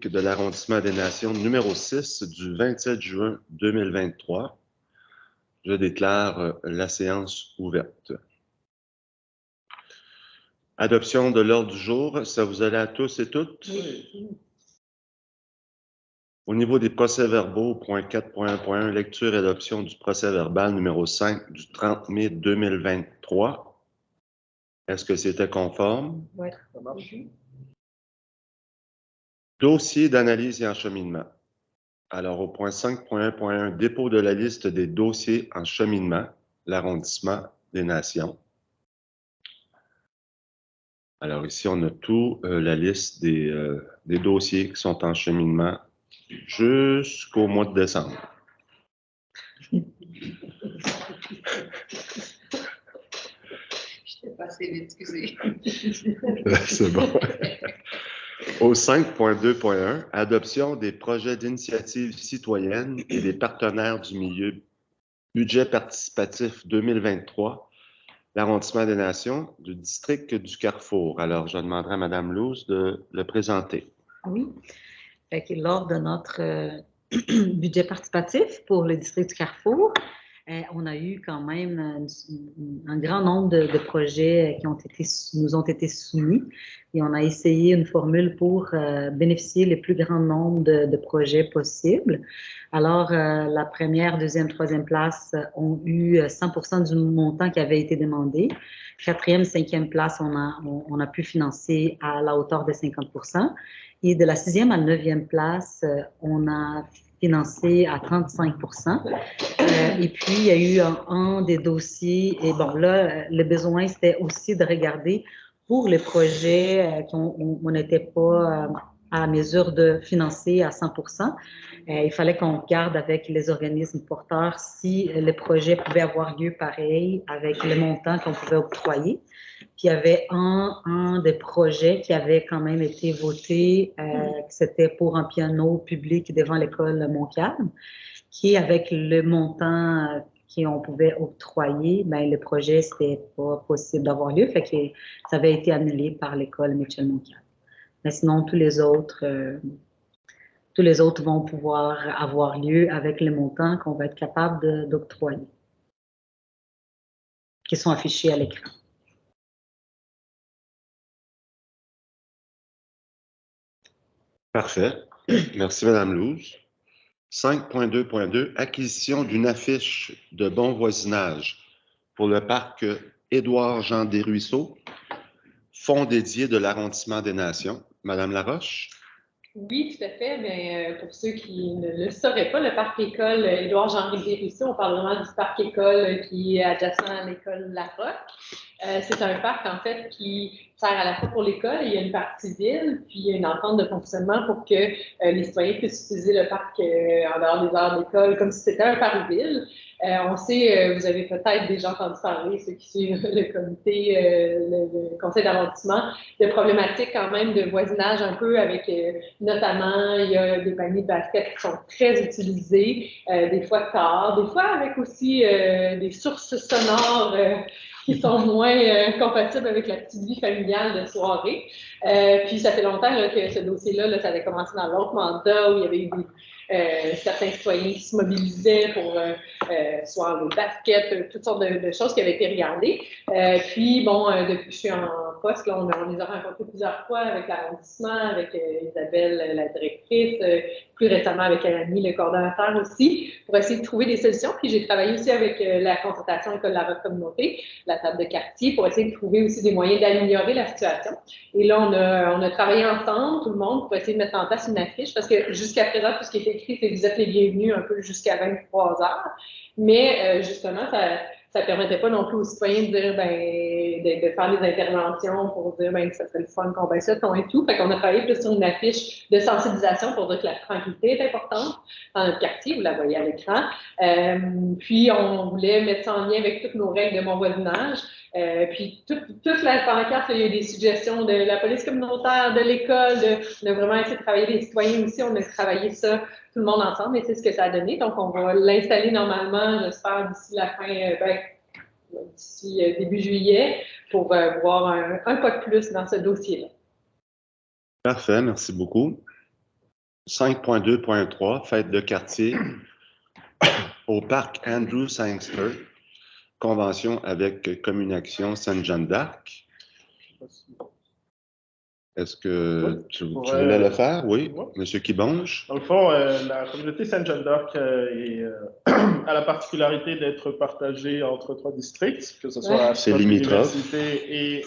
publique de l'arrondissement des Nations numéro 6 du 27 juin 2023. Je déclare la séance ouverte. Adoption de l'ordre du jour, ça vous allait à tous et toutes? Oui. Au niveau des procès-verbaux, point 4.1.1, lecture et adoption du procès-verbal numéro 5 du 30 mai 2023. Est-ce que c'était conforme? Oui, ça marche. Dossier d'analyse et acheminement. Alors, au point 5.1.1, dépôt de la liste des dossiers en cheminement, l'arrondissement des Nations. Alors ici, on a tout la liste des dossiers qui sont en cheminement jusqu'au mois de décembre. Je t'ai passé vite, excusez. C'est bon. Au 5.2.1, adoption des projets d'initiative citoyenne et des partenaires du milieu budget participatif 2023, l'arrondissement des Nations du district du Carrefour. Alors, je demanderai à Mme Louz de le présenter. Oui. Fait que lors de notre budget participatif pour le district du Carrefour, on a eu quand même un grand nombre de projets qui nous ont été soumis et on a essayé une formule pour bénéficier le plus grand nombre de projets possibles. Alors, la première, deuxième, troisième place ont eu 100% du montant qui avait été demandé. Quatrième, cinquième place, on a pu financer à la hauteur de 50%. Et de la 6e à la 9e place, on a financé à 35%. Et puis, il y a eu un des dossiers, et bon, là, le besoin, c'était aussi de regarder pour les projets qu'on n'était pas à mesure de financer à 100%. Il fallait qu'on regarde avec les organismes porteurs si le projet pouvait avoir lieu pareil avec le montant qu'on pouvait octroyer. Puis il y avait un des projets qui avait quand même été voté, c'était pour un piano public devant l'école Montcalm, qui avec le montant qu'on pouvait octroyer, ben le projet, c'était pas possible d'avoir lieu, fait que ça avait été annulé par l'école Mitchell Montcalm. Mais sinon, tous les autres vont pouvoir avoir lieu avec les montants qu'on va être capable d'octroyer, qui sont affichés à l'écran. Parfait. Merci, Mme Louz. 5.2.2, acquisition d'une affiche de bon voisinage pour le parc Édouard-Jean Desruisseaux, fonds dédié de l'arrondissement des Nations. Madame Laroche? Oui, tout à fait. Mais pour ceux qui ne le sauraient pas, le parc école Édouard-Jean Desruisseaux, on parle vraiment du parc école qui est adjacent à l'école La Roque. C'est un parc, en fait, qui sert à la fois pour l'école, il y a une partie ville, puis il y a une entente de fonctionnement pour que les citoyens puissent utiliser le parc en dehors des heures d'école, comme si c'était un parc-ville. On sait, vous avez peut-être déjà entendu parler, ceux qui suivent le comité, le conseil d'arrondissement, de problématiques quand même de voisinage un peu avec, notamment, il y a des paniers de basket qui sont très utilisés, des fois tard, des fois avec aussi des sources sonores qui sont moins compatibles avec la petite vie familiale de soirée. Puis ça fait longtemps là, que ce dossier-là, ça avait commencé dans l'autre mandat où il y avait eu certains citoyens qui se mobilisaient pour soit le basket, toutes sortes de choses qui avaient été regardées. Puis bon, depuis que je suis en poste, là, on les a rencontrés plusieurs fois avec l'arrondissement, avec Isabelle, la directrice, plus récemment avec Annie, le coordonnateur aussi, pour essayer de trouver des solutions. Puis j'ai travaillé aussi avec la concertation École La Roque Communauté, la table de quartier, pour essayer de trouver aussi des moyens d'améliorer la situation. Et là, on a travaillé ensemble, tout le monde, pour essayer de mettre en place une affiche, parce que jusqu'à présent, tout ce qui est écrit, c'est que vous êtes les bienvenus un peu jusqu'à 23 heures. Mais justement, ça ne permettait pas non plus aux citoyens de dire, de faire des interventions pour dire, que ça serait le fun qu'on baisse ça, ton et tout. Fait qu'on a travaillé plus sur une affiche de sensibilisation pour dire que la tranquillité est importante dans notre quartier, vous la voyez à l'écran. Puis, on voulait mettre ça en lien avec toutes nos règles de mon voisinage. Puis, toute la pancarte, il y a eu des suggestions de la police communautaire, de l'école. On a vraiment essayé de travailler les citoyens aussi. On a travaillé ça tout le monde ensemble et c'est ce que ça a donné. Donc, on va l'installer normalement, j'espère, d'ici la fin, d'ici début juillet, pour voir un pas de plus dans ce dossier-là. Parfait, merci beaucoup. 5.2.3, fête de quartier au parc Andrew Sangster, convention avec Communication Sainte-Jeanne d'Arc. Est-ce que tu voulais le faire? Oui, Monsieur Kibonge. Dans le fond, la communauté Sainte-Jeanne d'Arc a la particularité d'être partagée entre 3 districts, que ce soit Ascot, l'Université et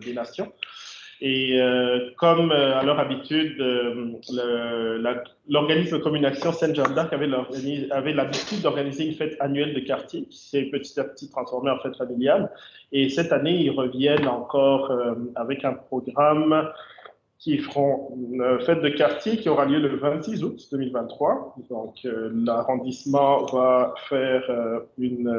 des Nations. Et comme à leur habitude, l'organisme Communication Sainte-Jeanne d'Arc avait l'habitude d'organiser une fête annuelle de quartier qui s'est petit à petit transformée en fête familiale. Et cette année, ils reviennent encore avec un programme qui feront une fête de quartier qui aura lieu le 26 août 2023. Donc, l'arrondissement va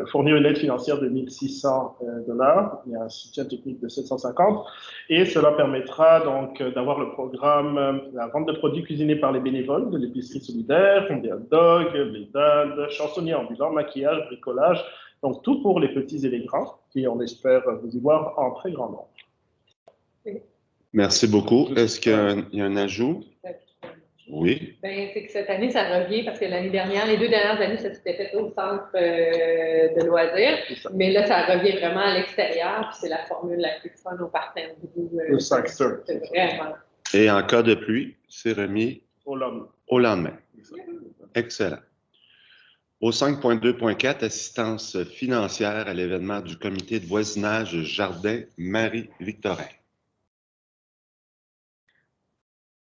fournir une aide financière de 1 600 $. Il y a un soutien technique de 750. Et cela permettra donc d'avoir le programme, la vente de produits cuisinés par les bénévoles de l'épicerie solidaire, des hot dogs, les dindes, chansonniers ambulants, maquillage, bricolage. Donc, tout pour les petits et les grands, qui on espère vous y voir en très grand nombre. Merci beaucoup. Est-ce qu'il y a un ajout? Oui. Ben, c'est que cette année, ça revient parce que l'année dernière, les 2 dernières années, ça s'était fait au centre de loisirs. Mais là, ça revient vraiment à l'extérieur. Puis c'est la formule la plus fun au partenaire. Le Sangster. C'est vraiment. Et en cas de pluie, c'est remis au lendemain. Au lendemain. Excellent. Au 5.2.4, assistance financière à l'événement du comité de voisinage Jardin Marie-Victorin.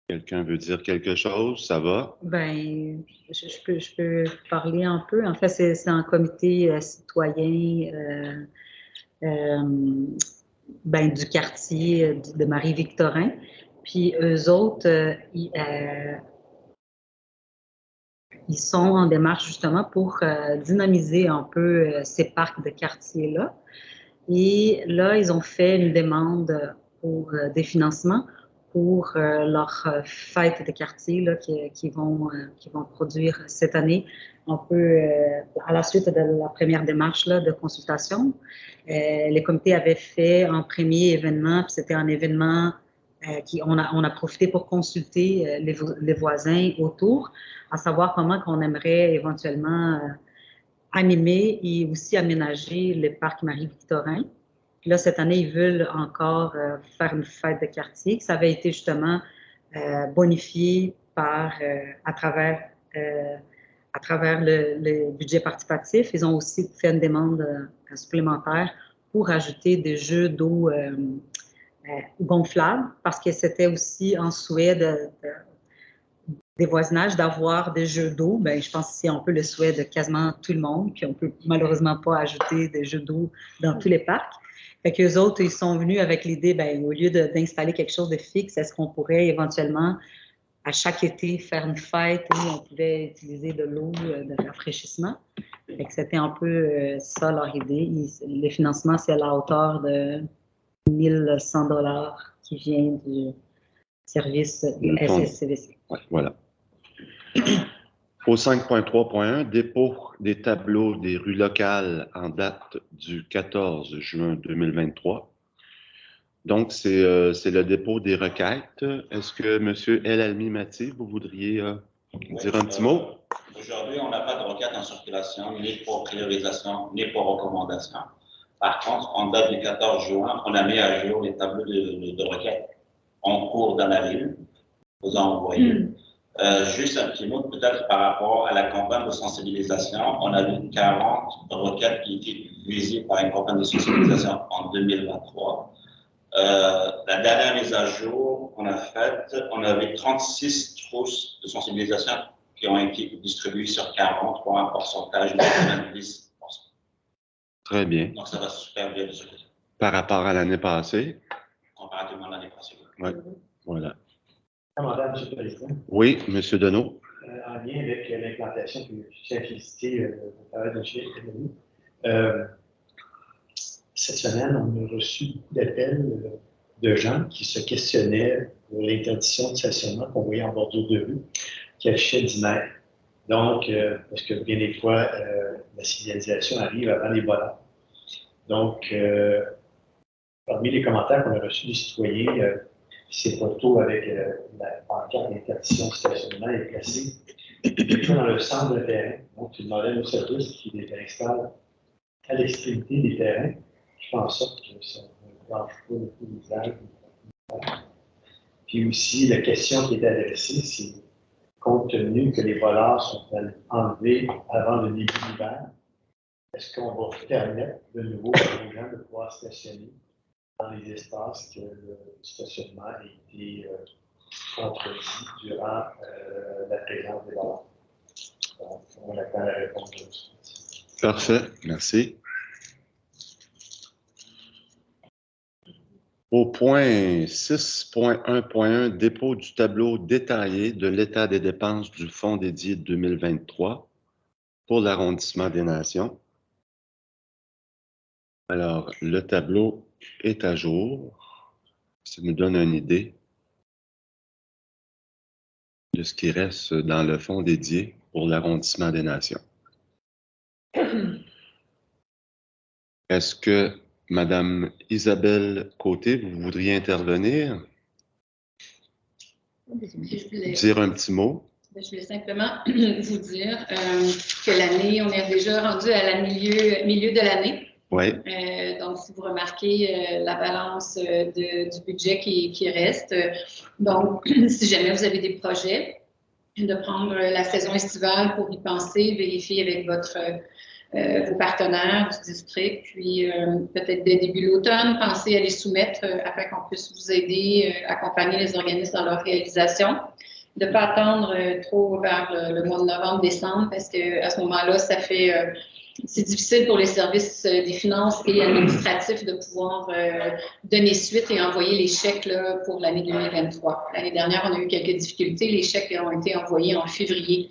Quelqu'un veut dire quelque chose? Ça va? Ben, je peux parler un peu. En fait, c'est un comité citoyen du quartier de Marie-Victorin. Puis eux autres, ils sont en démarche justement pour dynamiser un peu ces parcs de quartier-là. Et là, ils ont fait une demande pour des financements pour leur fête de quartier là, qui vont produire cette année, un peu à la suite de la première démarche là, de consultation. Les comités avaient fait un premier événement, puis c'était un événement on a profité pour consulter les voisins autour, à savoir comment on aimerait éventuellement animer et aussi aménager le parc Marie-Victorin. Puis là, cette année, ils veulent encore faire une fête de quartier. Ça avait été justement bonifié à travers le budget participatif. Ils ont aussi fait une demande supplémentaire pour ajouter des jeux d'eau gonflables, parce que c'était aussi un souhait des voisinages d'avoir des jeux d'eau. Ben, je pense que c'est un peu le souhait de quasiment tout le monde, puis on peut malheureusement pas ajouter des jeux d'eau dans tous les parcs. Fait qu'eux autres, ils sont venus avec l'idée, ben, au lieu d'installer quelque chose de fixe, est-ce qu'on pourrait éventuellement, à chaque été, faire une fête où on pouvait utiliser de l'eau de rafraîchissement? Fait que c'était un peu ça leur idée. Les financements, c'est à la hauteur de 1 100 $ qui vient du service SSCVC. Ouais, voilà. Au 5.3.1, dépôt des tableaux des rues locales en date du 14 juin 2023. Donc, c'est le dépôt des requêtes. Est-ce que M. El-Almi Mati, vous voudriez dire un petit mot? Aujourd'hui, on n'a pas de requête en circulation, ni pour priorisation, ni pour recommandation. Par contre, en date du 14 juin, on a mis à jour les tableaux de requêtes en cours dans la ville. Vous en envoyez. Juste un petit mot peut-être par rapport à la campagne de sensibilisation. On a eu 40 requêtes qui étaient visées par une campagne de sensibilisation en 2023. La dernière mise à jour qu'on a faite, on avait 36 trousses de sensibilisation qui ont été distribuées sur 40 pour un pourcentage de 90%. Très bien. Donc ça va super bien de ce côté. Par rapport à l'année passée? Comparativement à l'année passée. Oui, voilà. Madame, M. le Président. Oui, M. Deneau. En lien avec l'implantation et la simplicité du travail de M. Cette semaine, on a reçu beaucoup d'appels de gens qui se questionnaient pour l'interdiction de stationnement qu'on voyait en bordure de rue, qui affichait 10 mètres. Donc, parce que bien des fois, la signalisation arrive avant les volants. Donc, parmi les commentaires qu'on a reçus des citoyens, Ces poteaux avec la pancarte d'interdiction de stationnement est placée dans le centre de terrain. Donc, une modèle de service qui les installe à l'extrémité des terrains, qui fait en sorte que ça ne blanche pas le paysage. Puis aussi, la question qui est adressée, c'est compte tenu que les voleurs sont enlevés avant le début de l'hiver, est-ce qu'on va permettre de nouveau aux gens de pouvoir stationner dans les espaces que le stationnement a été contredit durant la présence des voleurs? Donc, on attend la réponse de ça. Parfait, merci. Au point 6.1.1, dépôt du tableau détaillé de l'état des dépenses du fonds dédié 2023 pour l'arrondissement des Nations. Alors, le tableau est à jour. Ça nous donne une idée de ce qui reste dans le fonds dédié pour l'arrondissement des Nations. Est-ce que Madame Isabelle Côté, vous voudriez intervenir? Dire un petit mot? Je voulais simplement vous dire que l'année, on est déjà rendu à la milieu de l'année. Oui. Donc, si vous remarquez la balance du budget qui reste, donc, si jamais vous avez des projets, de prendre la saison estivale pour y penser, vérifier avec vos partenaires du district, puis peut-être dès début de l'automne, pensez à les soumettre afin qu'on puisse vous aider, accompagner les organismes dans leur réalisation. De ne pas attendre trop vers le mois de novembre-décembre, parce qu'à ce moment-là, c'est difficile pour les services des finances et administratifs de pouvoir donner suite et envoyer les chèques là, pour l'année 2023. L'année dernière, on a eu quelques difficultés. Les chèques ont été envoyés en février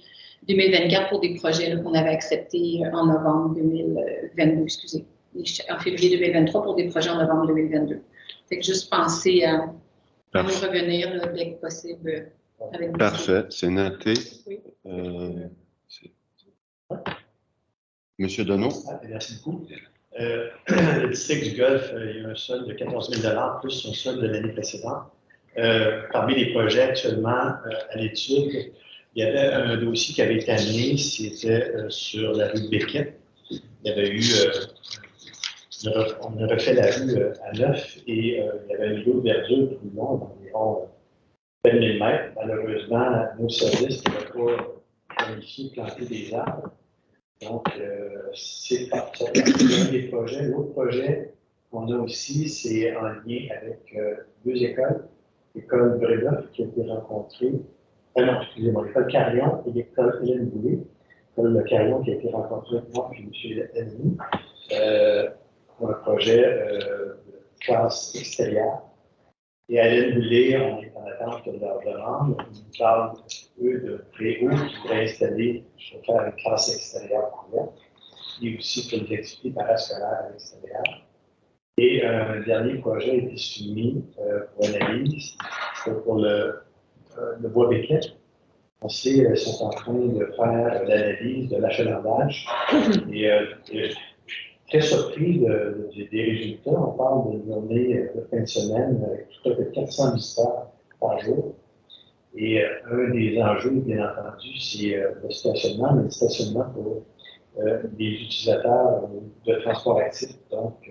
2024 pour des projets qu'on avait acceptés en novembre 2022, excusez. En février 2023 pour des projets en novembre 2022. Fait que juste penser à nous revenir là, dès que possible. Parfait, c'est noté. Oui. Monsieur Donneau? Merci beaucoup. Le district du Golfe, il y a un solde de 14 000 $ plus un solde de l'année précédente. Parmi les projets actuellement à l'étude, il y avait un dossier qui avait été amené, c'était sur la rue de Beckett. Il y avait eu, on a refait la rue à neuf et il y avait un niveau de verdure plus long, d'environ 20 000 mètres. Malheureusement, nos services n'avaient pas planifié planter des arbres. Donc, c'est parti d'un des projets. L'autre projet qu'on a aussi, c'est en lien avec deux écoles. L'école Brébeuf qui a été rencontrée, non, excusez-moi, l'école Carillon et l'école Hélène Boulay. L'école Carillon qui a été rencontrée avec moi et M. Henry pour un projet de classe extérieure. Et à Hélène Boulay, on est en attente de leur demande. Ils nous parlent, eux, de Préau qui pourraient installer, faire une classe extérieure couverte. Et aussi pour les activités parascolaires à l'extérieur. Et un dernier projet a été soumis pour analyse pour le bois Beckett. On sait qu'ils sont en train de faire l'analyse de l'achalandage. Et très surpris des résultats. On parle d'une journée de fin de semaine avec tout à fait 400 visiteurs par jour. Et un des enjeux, bien entendu, c'est le stationnement, mais le stationnement pour des utilisateurs de transport actif. Donc,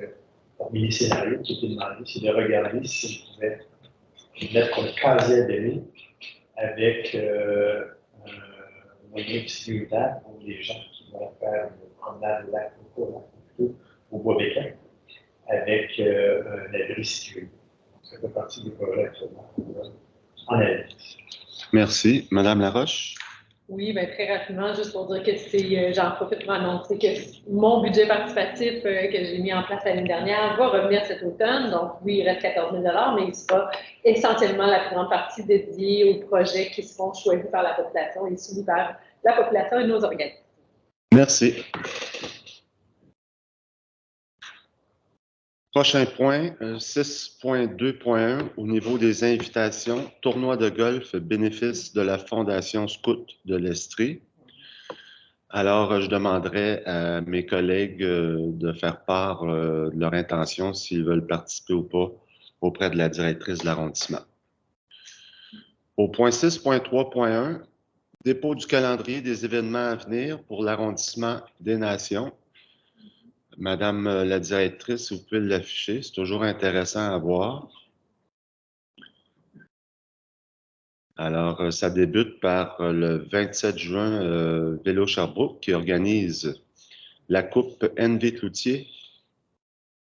parmi les scénarios qui étaient demandés, c'est de regarder si on pouvait mettre un casier adhéré avec un moyen sécuritaire pour les gens qui vont faire une promenade au lac au bois Beckett avec un abri sécurisé. Ça fait partie des projets actuellement en analyse. Merci. Madame Laroche? Oui, bien, très rapidement, juste pour dire que j'en profite pour annoncer que mon budget participatif que j'ai mis en place l'année dernière va revenir cet automne. Donc, oui, il reste 14 000 $, mais il sera essentiellement la grande partie dédiée aux projets qui seront choisis par la population et soumis par la population et nos organismes. Merci. Prochain point, 6.2.1, au niveau des invitations, tournoi de golf, bénéfice de la Fondation Scout de l'Estrie. Alors, je demanderai à mes collègues de faire part de leur intention s'ils veulent participer ou pas auprès de la directrice de l'arrondissement. Au point 6.3.1, dépôt du calendrier des événements à venir pour l'arrondissement des Nations. Madame la directrice, si vous pouvez l'afficher, c'est toujours intéressant à voir. Alors, ça débute par le 27 juin, Vélo Sherbrooke qui organise la Coupe NV Cloutier,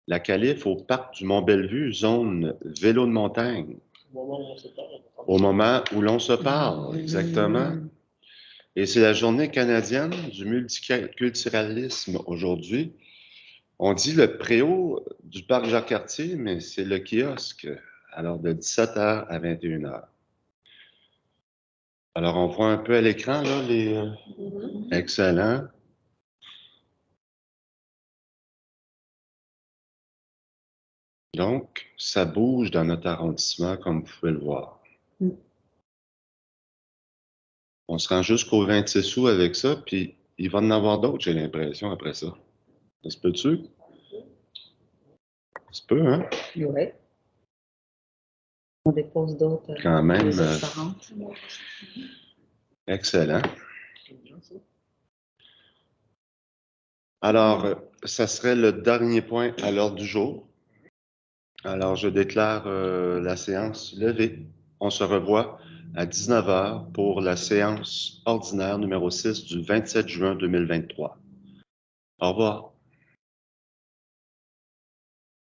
la qualif au parc du Mont-Bellevue, zone vélo de montagne. Au moment où l'on se parle, exactement. Et c'est la journée canadienne du multiculturalisme aujourd'hui. On dit le préau du parc Jacques-Cartier, mais c'est le kiosque, alors de 17h à 21h. Alors, on voit un peu à l'écran, là, les... Excellent. Donc, ça bouge dans notre arrondissement, comme vous pouvez le voir. On se rend jusqu'au 26 août avec ça, puis il va en avoir d'autres, j'ai l'impression, après ça. Ça se peut-tu? Ça se peut, hein? Oui. On dépose d'autres. Quand même. Excellent. Alors, ça serait le dernier point à l'ordre du jour. Alors, je déclare la séance levée. On se revoit à 19h pour la séance ordinaire numéro 6 du 27 juin 2023. Au revoir.